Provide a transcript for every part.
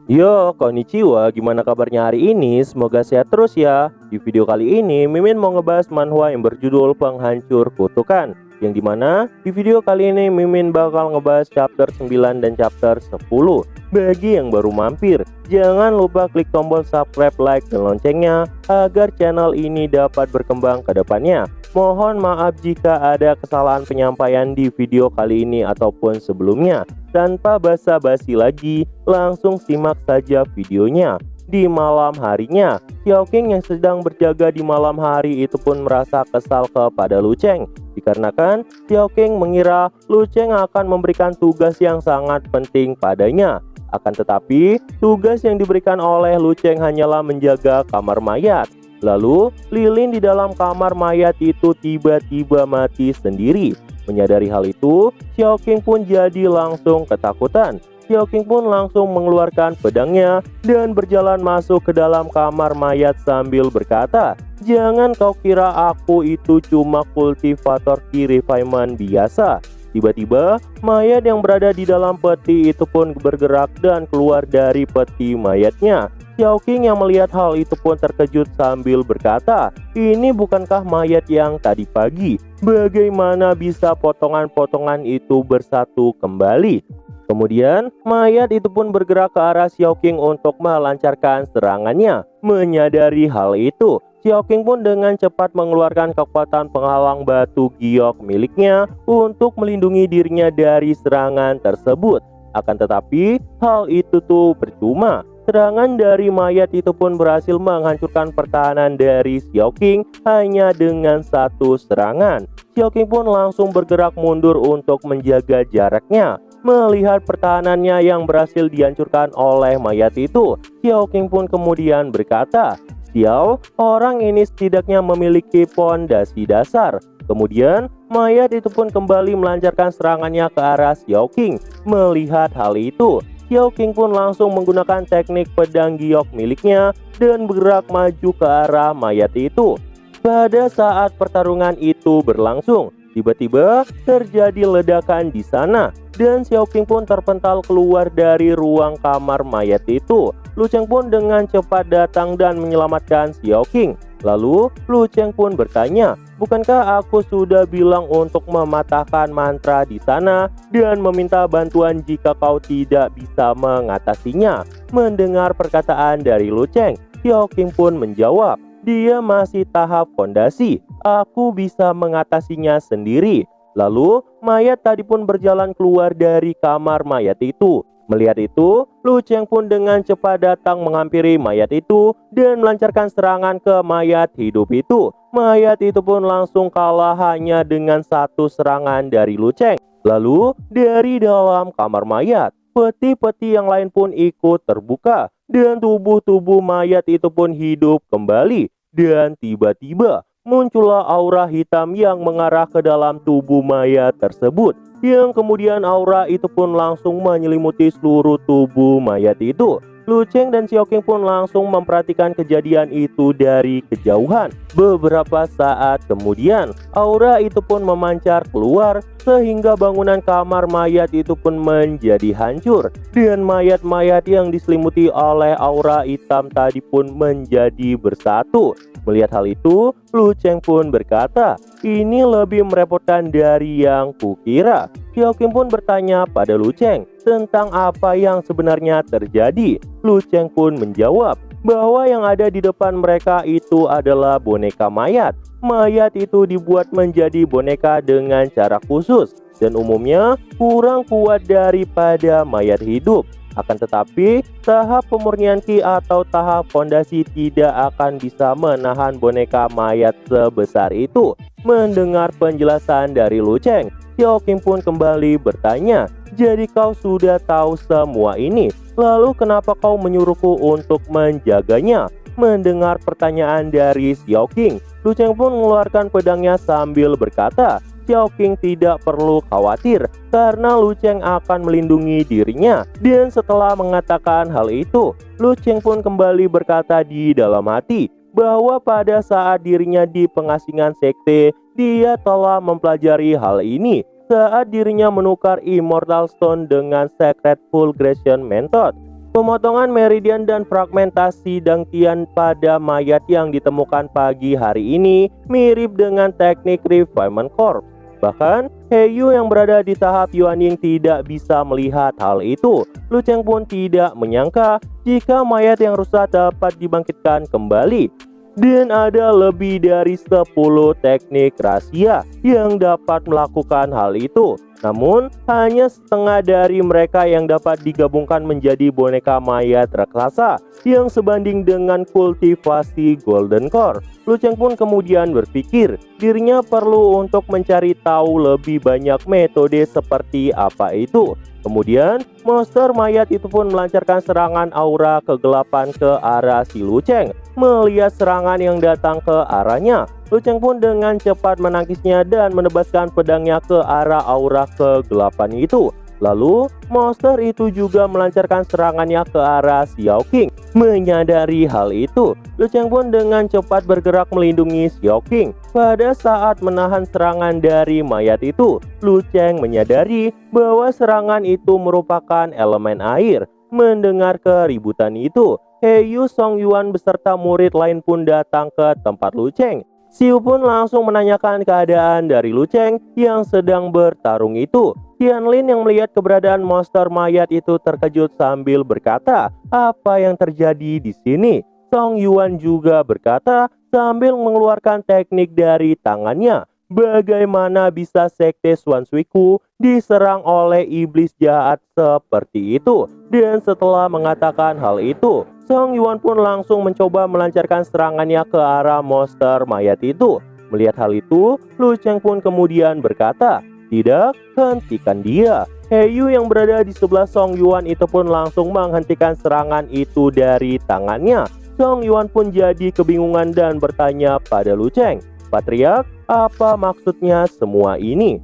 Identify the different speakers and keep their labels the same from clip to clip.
Speaker 1: Yo, konnichiwa, gimana kabarnya hari ini? Semoga sehat terus ya. Di video kali ini, Mimin mau ngebahas manhwa yang berjudul Penghancur Kutukan. Yang dimana di video kali ini Mimin bakal ngebahas chapter 9 dan chapter 10. Bagi yang baru mampir, jangan lupa klik tombol subscribe, like, dan loncengnya agar channel ini dapat berkembang ke depannya. Mohon maaf jika ada kesalahan penyampaian di video kali ini ataupun sebelumnya. Tanpa basa-basi lagi, langsung simak saja videonya. Di malam harinya, Xiaoqing yang sedang berjaga di malam hari itu pun merasa kesal kepada Lu Cheng. Dikarenakan Xiaoqing mengira Lu Cheng akan memberikan tugas yang sangat penting padanya. Akan tetapi, tugas yang diberikan oleh Lu Cheng hanyalah menjaga kamar mayat. Lalu, lilin di dalam kamar mayat itu tiba-tiba mati sendiri. Menyadari hal itu, Xiaoqing pun jadi langsung ketakutan. Xiaoqing pun langsung mengeluarkan pedangnya dan berjalan masuk ke dalam kamar mayat sambil berkata, "Jangan kau kira aku itu cuma kultivator ki refinement biasa." Tiba-tiba, mayat yang berada di dalam peti itu pun bergerak dan keluar dari peti mayatnya. Xiaoqing yang melihat hal itu pun terkejut sambil berkata, "Ini bukankah mayat yang tadi pagi? Bagaimana bisa potongan-potongan itu bersatu kembali?" Kemudian, mayat itu pun bergerak ke arah Xiaoqing untuk melancarkan serangannya. Menyadari hal itu, Xiaoqing pun dengan cepat mengeluarkan kekuatan penghalang batu giok miliknya untuk melindungi dirinya dari serangan tersebut. Akan tetapi, hal itu tuh percuma. Serangan dari mayat itu pun berhasil menghancurkan pertahanan dari Xiaoqing hanya dengan satu serangan. Xiaoqing pun langsung bergerak mundur untuk menjaga jaraknya. Melihat pertahanannya yang berhasil dihancurkan oleh mayat itu, Xiaoqing pun kemudian berkata, "Xiao, orang ini setidaknya memiliki pondasi dasar." Kemudian, mayat itu pun kembali melancarkan serangannya ke arah Xiaoqing. Melihat hal itu, Xiaoqing pun langsung menggunakan teknik pedang giok miliknya dan bergerak maju ke arah mayat itu. Pada saat pertarungan itu berlangsung, tiba-tiba terjadi ledakan di sana dan Xiaoqing pun terpental keluar dari ruang kamar mayat itu. Lu Cheng pun dengan cepat datang dan menyelamatkan Xiaoqing. Lalu Lu Cheng pun bertanya, "Bukankah aku sudah bilang untuk mematahkan mantra di sana dan meminta bantuan jika kau tidak bisa mengatasinya?" Mendengar perkataan dari Lu Cheng, Xiaoqing pun menjawab, "Dia masih tahap fondasi. Aku bisa mengatasinya sendiri." Lalu, mayat tadi pun berjalan keluar dari kamar mayat itu. Melihat itu, Lu Cheng pun dengan cepat datang menghampiri mayat itu dan melancarkan serangan ke mayat hidup itu. Mayat itu pun langsung kalah hanya dengan satu serangan dari Lu Cheng. Lalu, dari dalam kamar mayat, peti-peti yang lain pun ikut terbuka dan tubuh-tubuh mayat itu pun hidup kembali. Dan tiba-tiba muncullah aura hitam yang mengarah ke dalam tubuh mayat tersebut, yang kemudian aura itu pun langsung menyelimuti seluruh tubuh mayat itu. Lu Cheng dan Xiaoqing pun langsung memperhatikan kejadian itu dari kejauhan. Beberapa saat kemudian, aura itu pun memancar keluar sehingga bangunan kamar mayat itu pun menjadi hancur dan mayat-mayat yang diselimuti oleh aura hitam tadi pun menjadi bersatu. Melihat hal itu, Lu Cheng pun berkata, "Ini lebih merepotkan dari yang kukira." Xiaoqing pun bertanya pada Lu Cheng tentang apa yang sebenarnya terjadi. Lu Cheng pun menjawab bahwa yang ada di depan mereka itu adalah boneka mayat. Mayat itu dibuat menjadi boneka dengan cara khusus dan umumnya kurang kuat daripada mayat hidup. Akan tetapi, tahap pemurnian ki atau tahap fondasi tidak akan bisa menahan boneka mayat sebesar itu. Mendengar penjelasan dari Lu Cheng, Xiaoqing pun kembali bertanya, "Jadi kau sudah tahu semua ini, lalu kenapa kau menyuruhku untuk menjaganya?" Mendengar pertanyaan dari Xiaoqing, Lu Cheng pun mengeluarkan pedangnya sambil berkata, Xiaoqing tidak perlu khawatir karena Lu Cheng akan melindungi dirinya. Dan setelah mengatakan hal itu, Lu Cheng pun kembali berkata di dalam hati bahwa pada saat dirinya di pengasingan sekte, dia telah mempelajari hal ini saat dirinya menukar Immortal Stone dengan Sacred Fulgration Method. Pemotongan meridian dan fragmentasi Dantian pada mayat yang ditemukan pagi hari ini mirip dengan teknik refinement corpse. Bahkan, Heyu yang berada di tahap Yuanying tidak bisa melihat hal itu. Lu Cheng pun tidak menyangka jika mayat yang rusak dapat dibangkitkan kembali. Dan ada lebih dari 10 teknik rahasia yang dapat melakukan hal itu. Namun, hanya setengah dari mereka yang dapat digabungkan menjadi boneka mayat raksasa yang sebanding dengan kultivasi Golden Core. Lu Cheng pun kemudian berpikir dirinya perlu untuk mencari tahu lebih banyak metode seperti apa itu. Kemudian, monster mayat itu pun melancarkan serangan aura kegelapan ke arah si Lu Cheng. Melihat serangan yang datang ke arahnya, Lu Cheng pun dengan cepat menangkisnya dan menebaskan pedangnya ke arah aura kegelapan itu. Lalu, monster itu juga melancarkan serangannya ke arah Xiao King. Menyadari hal itu, Lu Cheng pun dengan cepat bergerak melindungi Xiao King. Pada saat menahan serangan dari mayat itu, Lu Cheng menyadari bahwa serangan itu merupakan elemen air. Mendengar keributan itu, Heyu Song Yuan beserta murid lain pun datang ke tempat Lu Cheng. Xiu pun langsung menanyakan keadaan dari Lu Cheng yang sedang bertarung itu. Tianlin yang melihat keberadaan monster mayat itu terkejut sambil berkata, "Apa yang terjadi di sini?" Song Yuan juga berkata sambil mengeluarkan teknik dari tangannya. Bagaimana bisa sekte Swanswiku diserang oleh iblis jahat seperti itu? Dan setelah mengatakan hal itu, Song Yuan pun langsung mencoba melancarkan serangannya ke arah monster mayat itu. Melihat hal itu, Lu Cheng pun kemudian berkata, "Tidak, hentikan dia." Heyu yang berada di sebelah Song Yuan itu pun langsung menghentikan serangan itu dari tangannya. Song Yuan pun jadi kebingungan dan bertanya pada Lu Cheng, "Patriark, apa maksudnya semua ini?"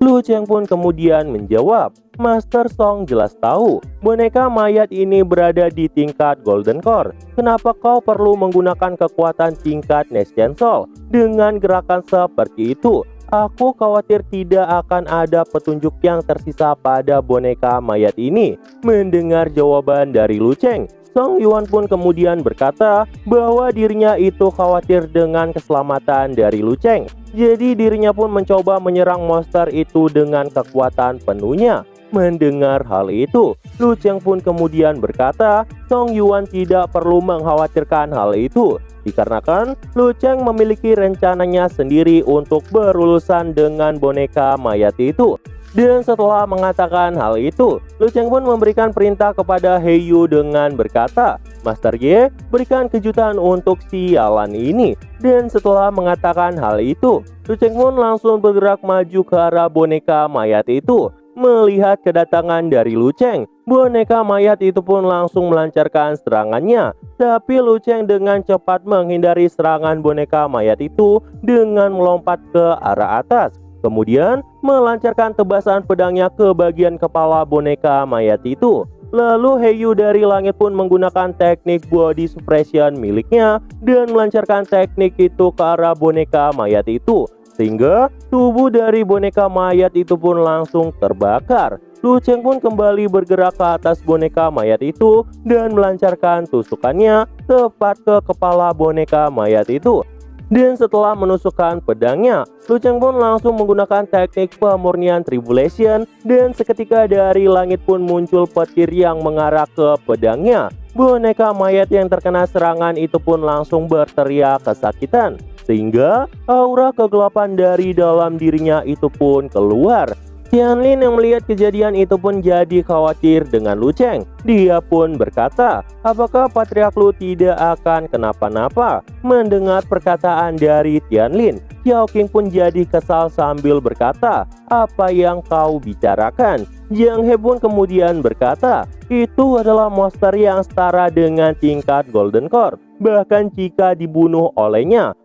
Speaker 1: Lu Cheng pun kemudian menjawab, "Master Song jelas tahu boneka mayat ini berada di tingkat Golden Core. Kenapa kau perlu menggunakan kekuatan tingkat Nestian Soul dengan gerakan seperti itu? Aku khawatir tidak akan ada petunjuk yang tersisa pada boneka mayat ini." Mendengar jawaban dari Lu Cheng, Song Yuan pun kemudian berkata bahwa dirinya itu khawatir dengan keselamatan dari Lu Cheng. Jadi dirinya pun mencoba menyerang monster itu dengan kekuatan penuhnya. Mendengar hal itu, Lu Cheng pun kemudian berkata Song Yuan tidak perlu mengkhawatirkan hal itu, dikarenakan Lu Cheng memiliki rencananya sendiri untuk berurusan dengan boneka mayat itu. Dan setelah mengatakan hal itu, Lu Cheng pun memberikan perintah kepada Heyu dengan berkata, "Master Ye, berikan kejutan untuk sialan ini." Dan setelah mengatakan hal itu, Lu Cheng pun langsung bergerak maju ke arah boneka mayat itu. Melihat kedatangan dari Lu Cheng, boneka mayat itu pun langsung melancarkan serangannya. Tapi Lu Cheng dengan cepat menghindari serangan boneka mayat itu dengan melompat ke arah atas. Kemudian melancarkan tebasan pedangnya ke bagian kepala boneka mayat itu. Lalu Heyu dari langit pun menggunakan teknik body suppression miliknya dan melancarkan teknik itu ke arah boneka mayat itu, sehingga tubuh dari boneka mayat itu pun langsung terbakar. Lu Cheng pun kembali bergerak ke atas boneka mayat itu dan melancarkan tusukannya tepat ke kepala boneka mayat itu. Dan setelah menusukkan pedangnya, Lu Cheng pun langsung menggunakan teknik pemurnian Tribulation dan seketika dari langit pun muncul petir yang mengarah ke pedangnya. Boneka mayat yang terkena serangan itu pun langsung berteriak kesakitan, sehingga aura kegelapan dari dalam dirinya itu pun keluar. Tianlin yang melihat kejadian itu pun jadi khawatir dengan Lu Cheng. Dia pun berkata, "Apakah Patriark Lu tidak akan kenapa-napa?" Mendengar perkataan dari Tianlin, Xiao King pun jadi kesal sambil berkata, "Apa yang kau bicarakan?" Jiang He pun kemudian berkata, "Itu adalah monster yang setara dengan tingkat Golden Core, bahkan jika dibunuh olehnya."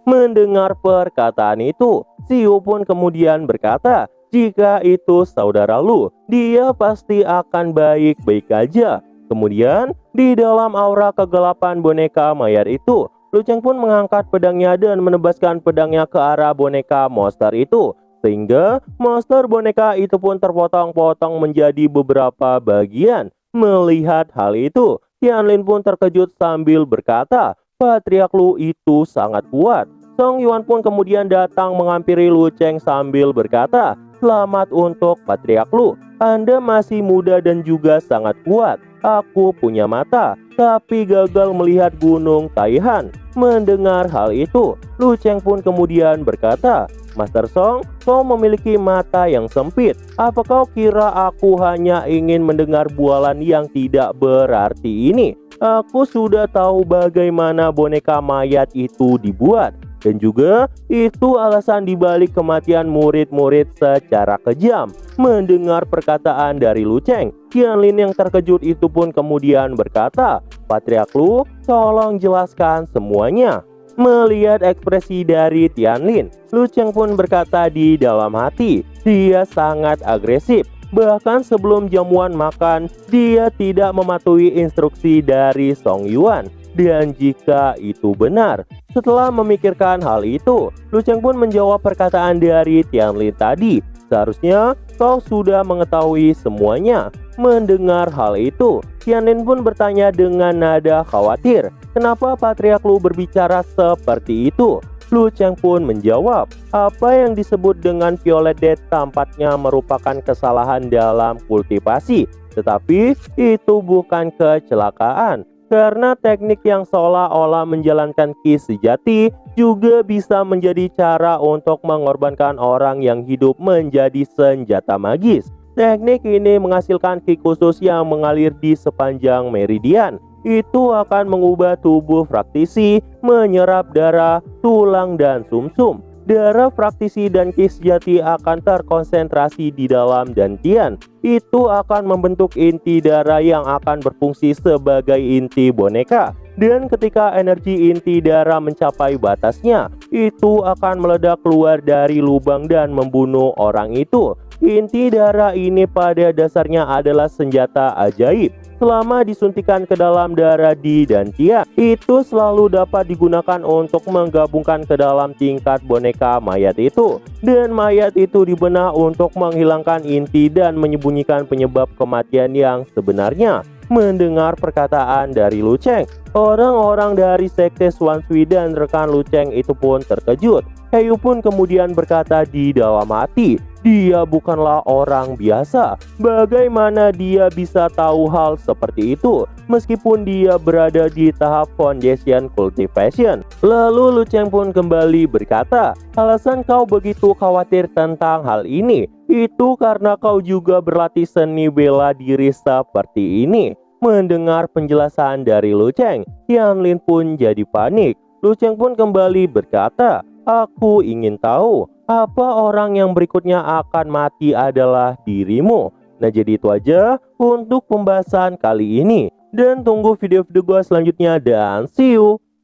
Speaker 1: Mendengar perkataan itu, Xiu pun kemudian berkata, "Jika itu saudara Lu, dia pasti akan baik-baik aja." Kemudian, di dalam aura kegelapan boneka mayat itu, Lu Cheng pun mengangkat pedangnya dan menebaskan pedangnya ke arah boneka monster itu, sehingga monster boneka itu pun terpotong-potong menjadi beberapa bagian. Melihat hal itu, Tianlin pun terkejut sambil berkata, patriark Lu itu sangat kuat. Song Yuan pun kemudian datang menghampiri Lu Cheng sambil berkata, selamat untuk patriark Lu. Anda masih muda dan juga sangat kuat. Aku punya mata, tapi gagal melihat gunung Taihan. Mendengar hal itu, Lu Cheng pun kemudian berkata, Master Song, kau memiliki mata yang sempit. Apa kau kira aku hanya ingin mendengar bualan yang tidak berarti ini? Aku sudah tahu bagaimana boneka mayat itu dibuat. Dan juga itu alasan dibalik kematian murid-murid secara kejam. Mendengar perkataan dari Lu Cheng, Tianlin yang terkejut itu pun kemudian berkata, patriark Lu, tolong jelaskan semuanya. Melihat ekspresi dari Tianlin, Lu Cheng pun berkata di dalam hati, dia sangat agresif. Bahkan sebelum jamuan makan, dia tidak mematuhi instruksi dari Song Yuan. Dan jika itu benar, setelah memikirkan hal itu, Lu Cheng pun menjawab perkataan dari Tianlin tadi. Seharusnya kau sudah mengetahui semuanya. Mendengar hal itu, Tianlin pun bertanya dengan nada khawatir, kenapa patriark Lu berbicara seperti itu? Lu Cheng pun menjawab, apa yang disebut dengan violet death tampaknya merupakan kesalahan dalam kultivasi, tetapi itu bukan kecelakaan. Karena teknik yang seolah-olah menjalankan ki sejati juga bisa menjadi cara untuk mengorbankan orang yang hidup menjadi senjata magis. Teknik ini menghasilkan ki khusus yang mengalir di sepanjang meridian. Itu akan mengubah tubuh praktisi, menyerap darah, tulang, dan sumsum. Darah praktisi dan ki sejati akan terkonsentrasi di dalam dantian. Itu akan membentuk inti darah yang akan berfungsi sebagai inti boneka. Dan ketika energi inti darah mencapai batasnya, itu akan meledak keluar dari lubang dan membunuh orang itu. Inti darah ini pada dasarnya adalah senjata ajaib. Selama disuntikan ke dalam darah di dantian, itu selalu dapat digunakan untuk menggabungkan ke dalam tingkat boneka mayat itu. Dan mayat itu dibenah untuk menghilangkan inti dan menyembunyikan penyebab kematian yang sebenarnya. Mendengar perkataan dari Lu Cheng, orang-orang dari sekte Swanshui dan rekan Lu Cheng itu pun terkejut. Heyu pun kemudian berkata di dalam hati, dia bukanlah orang biasa. Bagaimana dia bisa tahu hal seperti itu meskipun dia berada di tahap foundation cultivation? Lalu Lu Cheng pun kembali berkata, alasan kau begitu khawatir tentang hal ini itu karena kau juga berlatih seni bela diri seperti ini. Mendengar penjelasan dari Lu Cheng, Tianlin pun jadi panik. Lu Cheng pun kembali berkata, aku ingin tahu apa orang yang berikutnya akan mati adalah dirimu. Nah, jadi itu aja untuk pembahasan kali ini. Dan tunggu video-video gue selanjutnya dan see you.